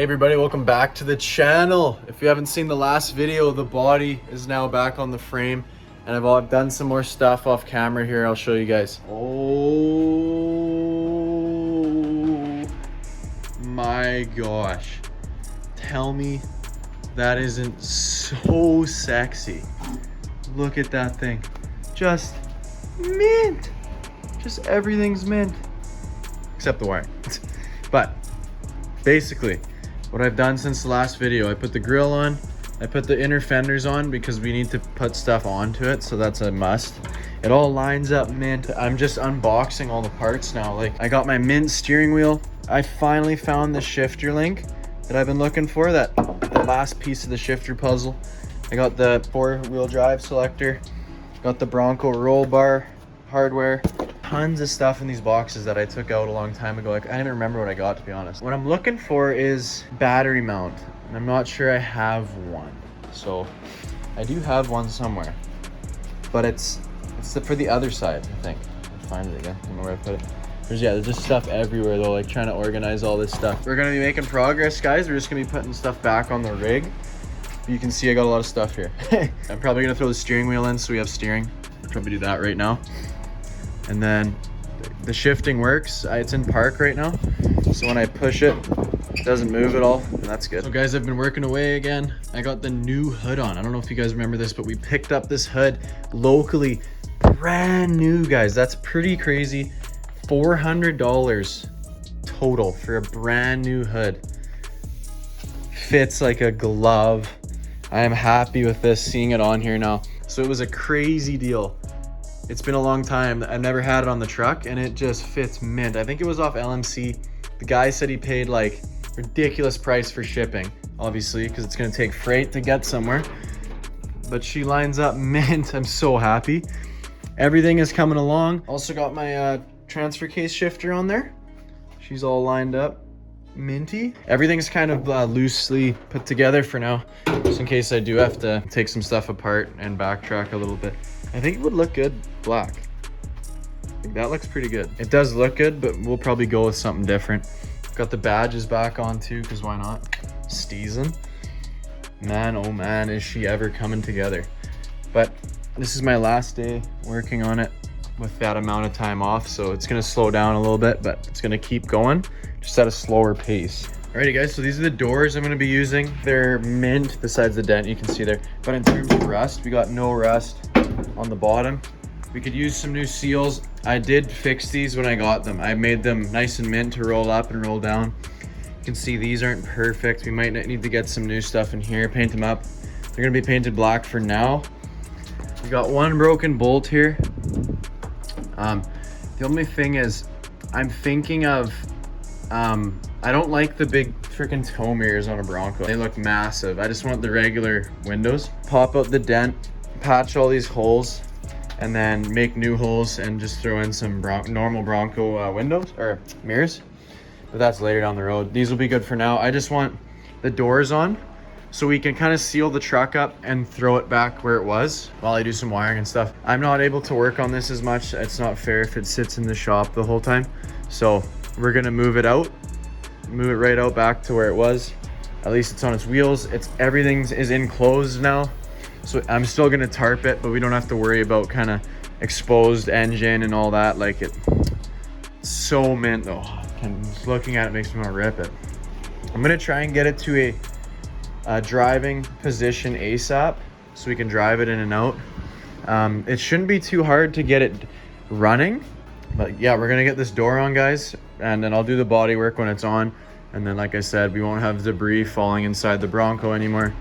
everybody, welcome back to the channel. If you haven't seen the last video, the body is now back on the frame, and I've done some more stuff off camera here. I'll show you guys. Oh my gosh, tell me that isn't so sexy. Look at that thing, just mint. Just everything's mint except the wiring. But basically, what I've done since the last video, I put the grill on, I put the inner fenders on because we need to put stuff onto it, so that's a must. It all lines up mint. I'm just unboxing all the parts now. Like, I got my mint steering wheel. I finally found the shifter link that I've been looking for, the last piece of the shifter puzzle. I got the 4-wheel drive selector, got the Bronco roll bar hardware. Tons of stuff in these boxes that I took out a long time ago. Like, I don't even remember what I got, to be honest. What I'm looking for is battery mount, and I'm not sure I have one. So I do have one somewhere, but it's for the other side, I think. I'll find it again. I don't know where I put it. There's just stuff everywhere though, like trying to organize all this stuff. We're gonna be making progress, guys. We're just gonna be putting stuff back on the rig. You can see I got a lot of stuff here. I'm probably gonna throw the steering wheel in so we have steering. I'll probably do that right now. And then the shifting works. It's in park right now, so when I push it, it doesn't move at all, and that's good. So guys, I've been working away again. I got the new hood on. I don't know if you guys remember this, but we picked up this hood locally, brand new, guys. That's pretty crazy. $400 total for a brand new hood. Fits like a glove. I am happy with this, seeing it on here now. So it was a crazy deal. It's been a long time. I've never had it on the truck, and it just fits mint. I think it was off LMC. The guy said he paid like ridiculous price for shipping, obviously, because it's gonna take freight to get somewhere. But she lines up mint. I'm so happy. Everything is coming along. Also got my transfer case shifter on there. She's all lined up, minty. Everything's kind of loosely put together for now, just in case I do have to take some stuff apart and backtrack a little bit. I think it would look good black. I think that looks pretty good. It does look good, but we'll probably go with something different. Got the badges back on too, because why not? Steezin'. Man, oh man, is she ever coming together. But this is my last day working on it with that amount of time off, so it's gonna slow down a little bit, but it's gonna keep going, just at a slower pace. Alrighty guys, so these are the doors I'm gonna be using. They're mint besides the dent you can see there. But in terms of rust, we got no rust on the bottom. We could use some new seals. I did fix these when I got them. I made them nice and mint to roll up and roll down. You can see these aren't perfect. We might need to get some new stuff in here, paint them up. They're gonna be painted black for now. We got one broken bolt here. The only thing is, I'm thinking of, I don't like the big freaking tow mirrors on a Bronco. They look massive. I just want the regular windows. Pop out the dent, patch all these holes, and then make new holes and just throw in some normal Bronco windows or mirrors. But that's later down the road. These will be good for now. I just want the doors on so we can kind of seal the truck up and throw it back where it was while I do some wiring and stuff. I'm not able to work on this as much. It's not fair if it sits in the shop the whole time. So we're gonna move it out, move it right out back to where it was. At least it's on its wheels. Everything is enclosed now. So I'm still gonna tarp it, but we don't have to worry about kind of exposed engine and all that. Like, it's so mint though. Just looking at it makes me want to rip it. I'm gonna try and get it to a driving position ASAP so we can drive it in and out. It shouldn't be too hard to get it running, but yeah, we're gonna get this door on, guys, and then I'll do the body work when it's on. And then, like I said, we won't have debris falling inside the Bronco anymore.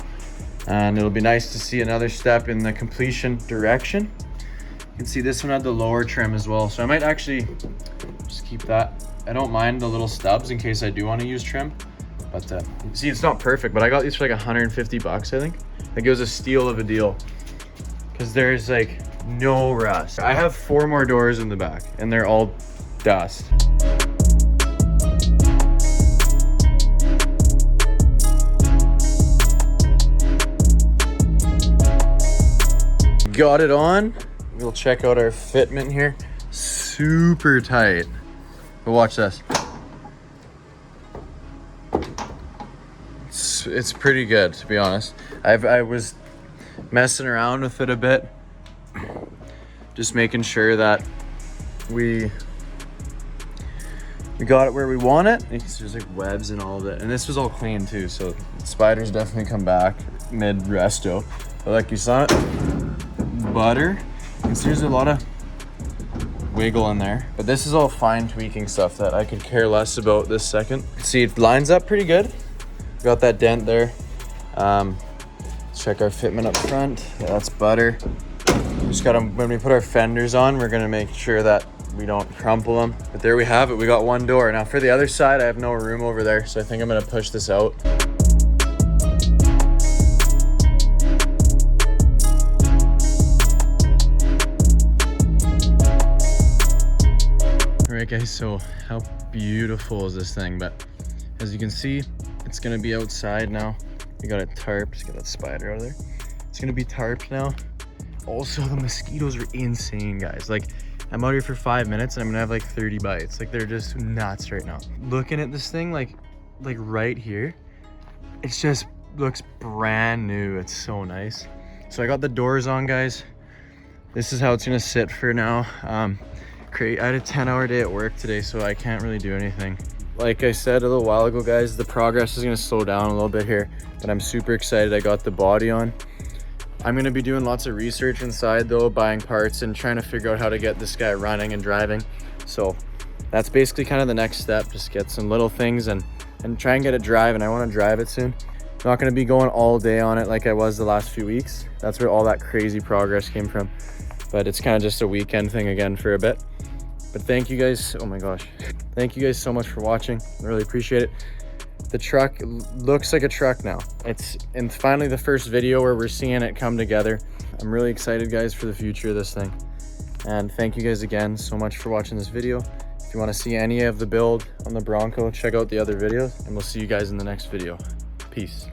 And it'll be nice to see another step in the completion direction. You can see this one had the lower trim as well, so I might actually just keep that. I don't mind the little stubs in case I do want to use trim, but see, it's not perfect, but I got these for like 150 bucks, I think. Like, it was a steal of a deal because there's like no rust. I have 4 more doors in the back and they're all dust. Got it on. We'll check out our fitment here. Super tight. But watch this. it's pretty good, to be honest. I was messing around with it a bit, just making sure that we got it where we want it. There's like webs and all of it, and this was all clean too, so spiders definitely come back mid resto. But like you saw it, butter, and there's a lot of wiggle in there, but this is all fine tweaking stuff that I could care less about this second. See, it lines up pretty good. Got that dent there. Check our fitment up front. Yeah, that's butter. Just gotta, when we put our fenders on, we're gonna make sure that we don't crumple them. But there we have it, we got one door. Now for the other side, I have no room over there, so I think I'm gonna push this out. All right guys, so how beautiful is this thing? But as you can see, it's gonna be outside now. We got it tarped. Let's get that spider out of there. It's gonna be tarped now. Also, the mosquitoes are insane, guys. Like, I'm out here for 5 minutes and I'm gonna have like 30 bites. Like, they're just nuts right now. Looking at this thing, like right here, it just looks brand new. It's so nice. So I got the doors on, guys. This is how it's gonna sit for now. I had a 10-hour day at work today, so I can't really do anything. Like I said a little while ago, guys, the progress is gonna slow down a little bit here, but I'm super excited I got the body on. I'm gonna be doing lots of research inside though, buying parts and trying to figure out how to get this guy running and driving. So that's basically kind of the next step, just get some little things and try and get it driving. I wanna drive it soon. Not gonna be going all day on it like I was the last few weeks. That's where all that crazy progress came from. But it's kind of just a weekend thing again for a bit. But thank you guys, oh my gosh. Thank you guys so much for watching. I really appreciate it. The truck looks like a truck now. It's finally the first video where we're seeing it come together. I'm really excited, guys, for the future of this thing. And thank you guys again so much for watching this video. If you want to see any of the build on the Bronco, check out the other videos, and we'll see you guys in the next video. Peace.